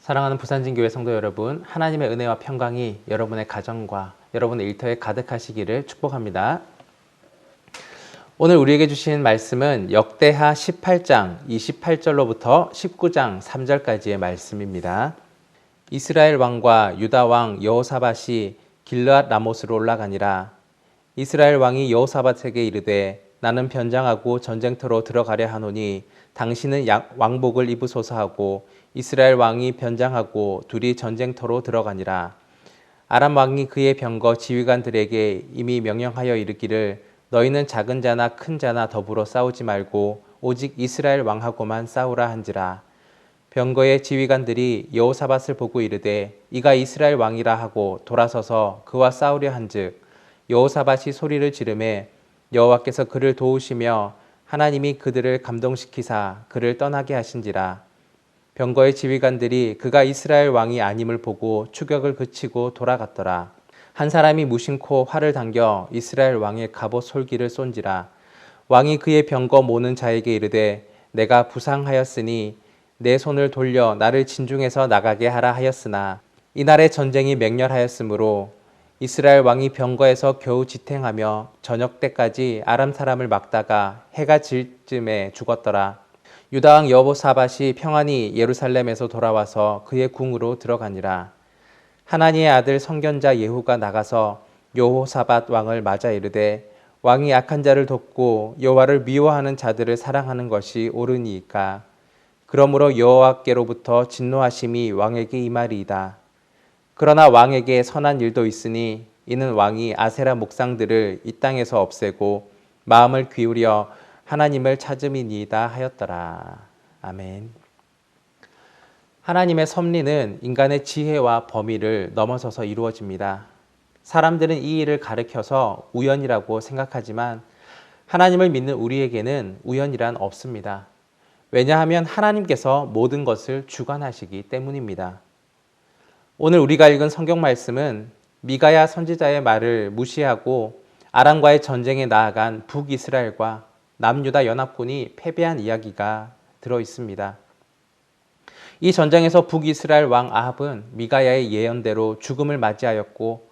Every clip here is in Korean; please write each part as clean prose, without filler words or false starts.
사랑하는 부산진교회 성도 여러분, 하나님의 은혜와 평강이 여러분의 가정과 여러분의 일터에 가득하시기를 축복합니다. 오늘 우리에게 주신 말씀은 역대하 18장 28절로부터 19장 3절까지의 말씀입니다. 이스라엘 왕과 유다 왕 여호사밧이 길르앗 라못으로 올라가니라. 이스라엘 왕이 여호사밧에게 이르되 나는 변장하고 전쟁터로 들어가려 하노니 당신은 왕복을 입으소서 하고 이스라엘 왕이 변장하고 둘이 전쟁터로 들어가니라. 아람 왕이 그의 병거 지휘관들에게 이미 명령하여 이르기를 너희는 작은 자나 큰 자나 더불어 싸우지 말고 오직 이스라엘 왕하고만 싸우라 한지라. 병거의 지휘관들이 여호사밧을 보고 이르되 이가 이스라엘 왕이라 하고 돌아서서 그와 싸우려 한즉 여호사밧이 소리를 지르매 여호와께서 그를 도우시며 하나님이 그들을 감동시키사 그를 떠나게 하신지라. 병거의 지휘관들이 그가 이스라엘 왕이 아님을 보고 추격을 그치고 돌아갔더라. 한 사람이 무심코 활을 당겨 이스라엘 왕의 갑옷 솔기를 쏜지라. 왕이 그의 병거 모는 자에게 이르되 내가 부상하였으니 내 손을 돌려 나를 진중에서 나가게 하라 하였으나 이날의 전쟁이 맹렬하였으므로 이스라엘 왕이 병거에서 겨우 지탱하며 저녁 때까지 아람 사람을 막다가 해가 질 쯤에 죽었더라. 유다 왕 여호사밧이 평안히 예루살렘에서 돌아와서 그의 궁으로 들어가니라. 하나니의 아들 선견자 예후가 나가서 여호사밧 왕을 맞아 이르되 왕이 악한 자를 돕고 여호와를 미워하는 자들을 사랑하는 것이 옳으니이까. 그러므로 여호와께로부터 진노하심이 왕에게 임하리이다. 그러나 왕에게 선한 일도 있으니 이는 왕이 아세라 목상들을 이 땅에서 없애고 마음을 기울여 하나님을 찾음이니이다 하였더라. 아멘. 하나님의 섭리는 인간의 지혜와 범위를 넘어서서 이루어집니다. 사람들은 이 일을 가르쳐서 우연이라고 생각하지만 하나님을 믿는 우리에게는 우연이란 없습니다. 왜냐하면 하나님께서 모든 것을 주관하시기 때문입니다. 오늘 우리가 읽은 성경 말씀은 미가야 선지자의 말을 무시하고 아람과의 전쟁에 나아간 북이스라엘과 남유다 연합군이 패배한 이야기가 들어 있습니다. 이 전쟁에서 북이스라엘 왕 아합은 미가야의 예언대로 죽음을 맞이하였고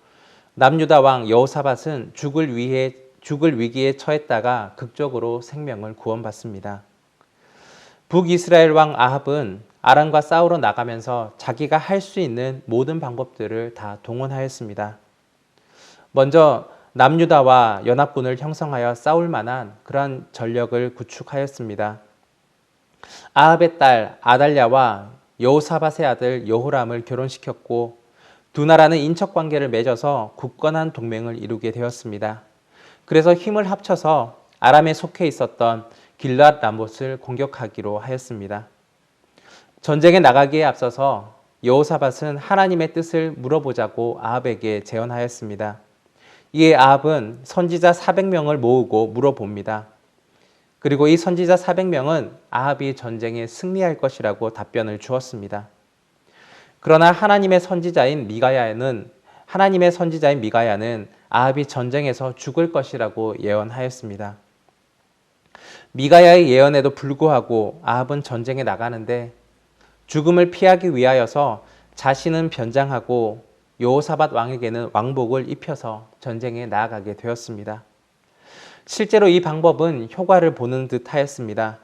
남유다 왕 여호사밧은 죽을 위기에 처했다가 극적으로 생명을 구원받습니다. 북이스라엘 왕 아합은 아람과 싸우러 나가면서 자기가 할 수 있는 모든 방법들을 다 동원하였습니다. 먼저 남유다와 연합군을 형성하여 싸울 만한 그러한 전력을 구축하였습니다. 아합의 딸 아달랴와 여호사밧의 아들 여호람을 결혼시켰고 두 나라는 인척 관계를 맺어서 굳건한 동맹을 이루게 되었습니다. 그래서 힘을 합쳐서 아람에 속해 있었던 길르앗 라못을 공격하기로 하였습니다. 전쟁에 나가기에 앞서서 여호사밧은 하나님의 뜻을 물어보자고 아합에게 제언하였습니다. 이에 아합은 선지자 400명을 모으고 물어봅니다. 그리고 이 선지자 400명은 아합이 전쟁에 승리할 것이라고 답변을 주었습니다. 그러나 하나님의 선지자인 미가야는 아합이 전쟁에서 죽을 것이라고 예언하였습니다. 미가야의 예언에도 불구하고 아합은 전쟁에 나가는데 죽음을 피하기 위하여서 자신은 변장하고 여호사밧 왕에게는 왕복을 입혀서 전쟁에 나아가게 되었습니다. 실제로 이 방법은 효과를 보는 듯 하였습니다.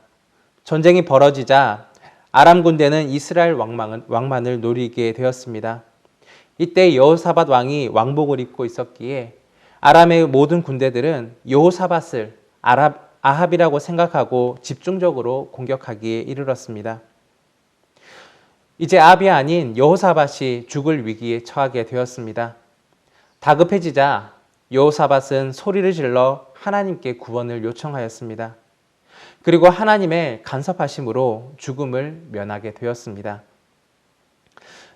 전쟁이 벌어지자 아람 군대는 이스라엘 왕만을 노리게 되었습니다. 이때 여호사밧 왕이 왕복을 입고 있었기에 아람의 모든 군대들은 여호사밧을 아합이라고 생각하고 집중적으로 공격하기에 이르렀습니다. 이제 아합이 아닌 여호사밧이 죽을 위기에 처하게 되었습니다. 다급해지자 여호사밧은 소리를 질러 하나님께 구원을 요청하였습니다. 그리고 하나님의 간섭하심으로 죽음을 면하게 되었습니다.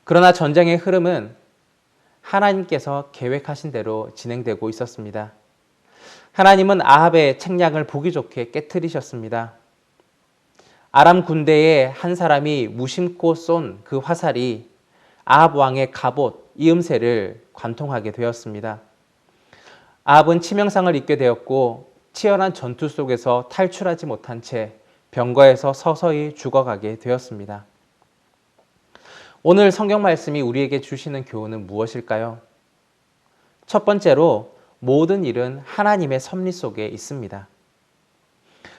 그러나 전쟁의 흐름은 하나님께서 계획하신 대로 진행되고 있었습니다. 하나님은 아합의 책략을 보기 좋게 깨트리셨습니다. 아람 군대의 한 사람이 무심코 쏜 그 화살이 아합 왕의 갑옷 이음새를 관통하게 되었습니다. 아합은 치명상을 입게 되었고 치열한 전투 속에서 탈출하지 못한 채 병거에서 서서히 죽어가게 되었습니다. 오늘 성경 말씀이 우리에게 주시는 교훈은 무엇일까요? 첫 번째로 모든 일은 하나님의 섭리 속에 있습니다.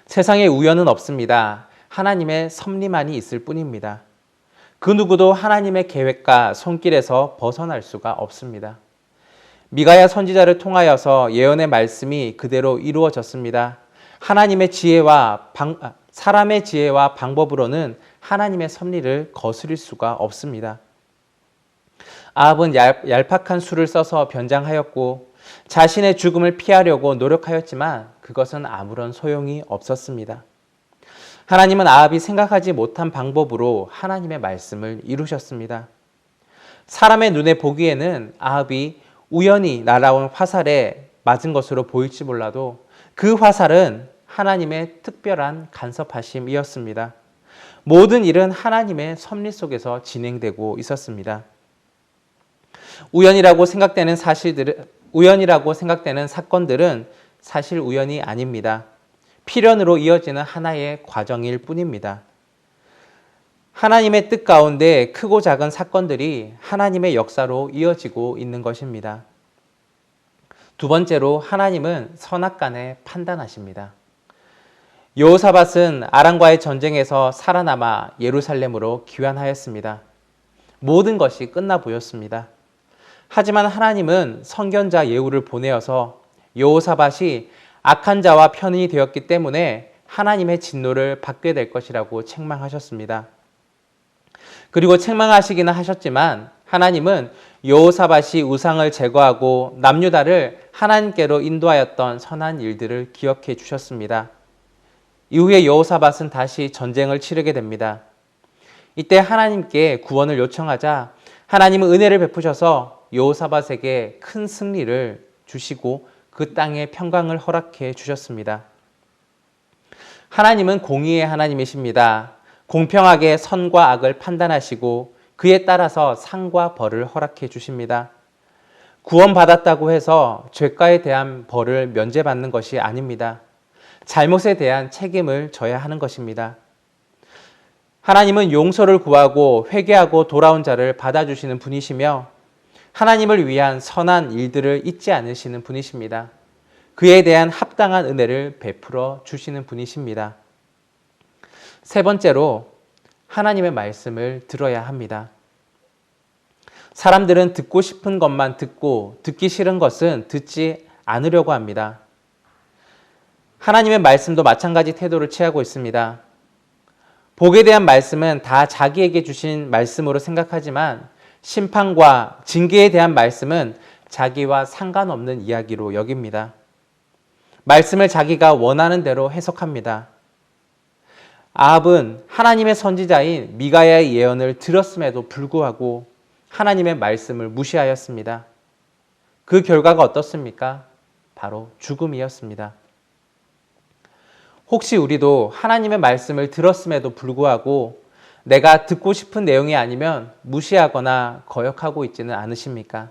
세상에 우연은 없습니다. 하나님의 섭리만이 있을 뿐입니다. 그 누구도 하나님의 계획과 손길에서 벗어날 수가 없습니다. 미가야 선지자를 통하여서 예언의 말씀이 그대로 이루어졌습니다. 사람의 지혜와 방법으로는 하나님의 섭리를 거스릴 수가 없습니다. 아합은 얄팍한 수를 써서 변장하였고 자신의 죽음을 피하려고 노력하였지만 그것은 아무런 소용이 없었습니다. 하나님은 아합이 생각하지 못한 방법으로 하나님의 말씀을 이루셨습니다. 사람의 눈에 보기에는 아합이 우연히 날아온 화살에 맞은 것으로 보일지 몰라도 그 화살은 하나님의 특별한 간섭하심이었습니다. 모든 일은 하나님의 섭리 속에서 진행되고 있었습니다. 우연이라고 생각되는 사건들은 사실 우연이 아닙니다. 필연으로 이어지는 하나의 과정일 뿐입니다. 하나님의 뜻 가운데 크고 작은 사건들이 하나님의 역사로 이어지고 있는 것입니다. 두 번째로 하나님은 선악간에 판단하십니다. 여호사밧은 아람과의 전쟁에서 살아남아 예루살렘으로 귀환하였습니다. 모든 것이 끝나 보였습니다. 하지만 하나님은 선견자 예후를 보내어서 여호사밧이 악한 자와 편이 되었기 때문에 하나님의 진노를 받게 될 것이라고 책망하셨습니다. 그리고 책망하시기는 하셨지만 하나님은 여호사밧이 우상을 제거하고 남유다를 하나님께로 인도하였던 선한 일들을 기억해 주셨습니다. 이후에 여호사밧은 다시 전쟁을 치르게 됩니다. 이때 하나님께 구원을 요청하자 하나님은 은혜를 베푸셔서 여호사밧에게 큰 승리를 주시고 그 땅에 평강을 허락해 주셨습니다. 하나님은 공의의 하나님이십니다. 공평하게 선과 악을 판단하시고 그에 따라서 상과 벌을 허락해 주십니다. 구원받았다고 해서 죄가에 대한 벌을 면제받는 것이 아닙니다. 잘못에 대한 책임을 져야 하는 것입니다. 하나님은 용서를 구하고 회개하고 돌아온 자를 받아주시는 분이시며 하나님을 위한 선한 일들을 잊지 않으시는 분이십니다. 그에 대한 합당한 은혜를 베풀어 주시는 분이십니다. 세 번째로 하나님의 말씀을 들어야 합니다. 사람들은 듣고 싶은 것만 듣고 듣기 싫은 것은 듣지 않으려고 합니다. 하나님의 말씀도 마찬가지 태도를 취하고 있습니다. 복에 대한 말씀은 다 자기에게 주신 말씀으로 생각하지만 심판과 징계에 대한 말씀은 자기와 상관없는 이야기로 여깁니다. 말씀을 자기가 원하는 대로 해석합니다. 아합은 하나님의 선지자인 미가야의 예언을 들었음에도 불구하고 하나님의 말씀을 무시하였습니다. 그 결과가 어떻습니까? 바로 죽음이었습니다. 혹시 우리도 하나님의 말씀을 들었음에도 불구하고 내가 듣고 싶은 내용이 아니면 무시하거나 거역하고 있지는 않으십니까?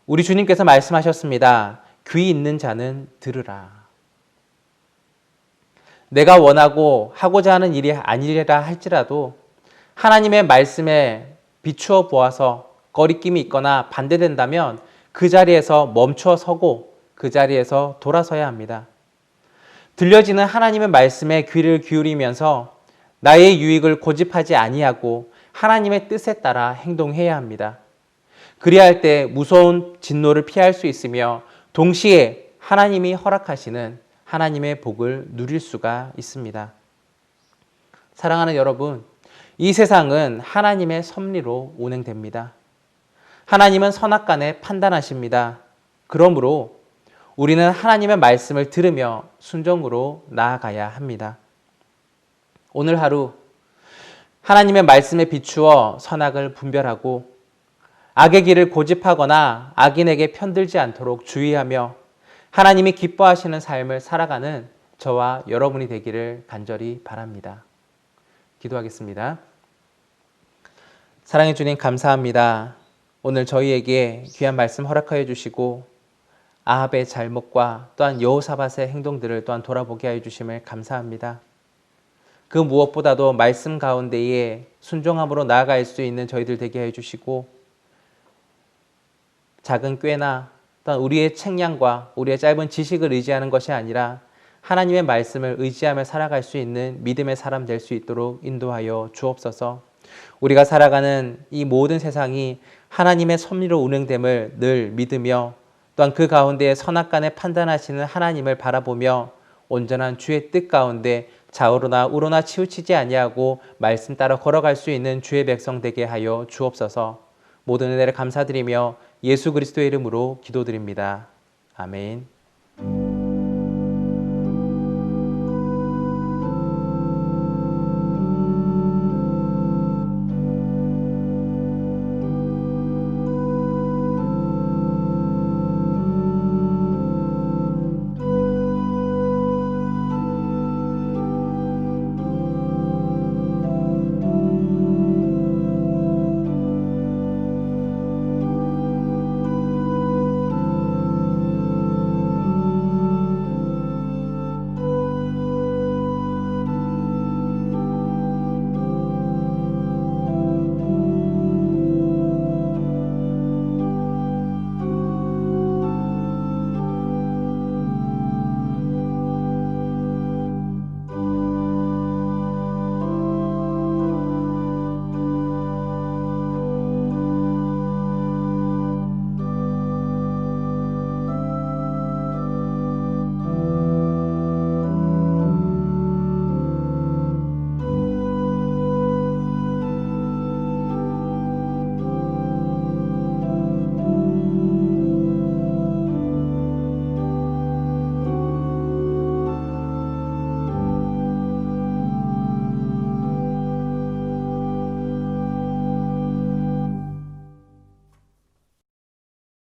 우리 주님께서 말씀하셨습니다. 귀 있는 자는 들으라. 내가 원하고 하고자 하는 일이 아니라 할지라도 하나님의 말씀에 비추어 보아서 거리낌이 있거나 반대된다면 그 자리에서 멈춰 서고 그 자리에서 돌아서야 합니다. 들려지는 하나님의 말씀에 귀를 기울이면서 나의 유익을 고집하지 아니하고 하나님의 뜻에 따라 행동해야 합니다. 그리야 할 때 무서운 진노를 피할 수 있으며 동시에 하나님이 허락하시는 하나님의 복을 누릴 수가 있습니다. 사랑하는 여러분, 이 세상은 하나님의 섭리로 운행됩니다. 하나님은 선악간에 판단하십니다. 그러므로 우리는 하나님의 말씀을 들으며 순종으로 나아가야 합니다. 오늘 하루 하나님의 말씀에 비추어 선악을 분별하고 악의 길을 고집하거나 악인에게 편들지 않도록 주의하며 하나님이 기뻐하시는 삶을 살아가는 저와 여러분이 되기를 간절히 바랍니다. 기도하겠습니다. 사랑해 주님 감사합니다. 오늘 저희에게 귀한 말씀 허락하여 주시고 아합의 잘못과 또한 여호사밧의 행동들을 또한 돌아보게 하여 주심을 감사합니다. 그 무엇보다도 말씀 가운데에 순종함으로 나아갈 수 있는 저희들 되게 해주시고, 작은 꾀나 또한 우리의 책량과 우리의 짧은 지식을 의지하는 것이 아니라 하나님의 말씀을 의지하며 살아갈 수 있는 믿음의 사람 될 수 있도록 인도하여 주옵소서. 우리가 살아가는 이 모든 세상이 하나님의 섭리로 운행됨을 늘 믿으며, 또한 그 가운데 선악간에 판단하시는 하나님을 바라보며 온전한 주의 뜻 가운데 좌우로나 우로나 치우치지 아니하고 말씀 따라 걸어갈 수 있는 주의 백성 되게 하여 주옵소서. 모든 은혜를 감사드리며 예수 그리스도의 이름으로 기도드립니다. 아멘.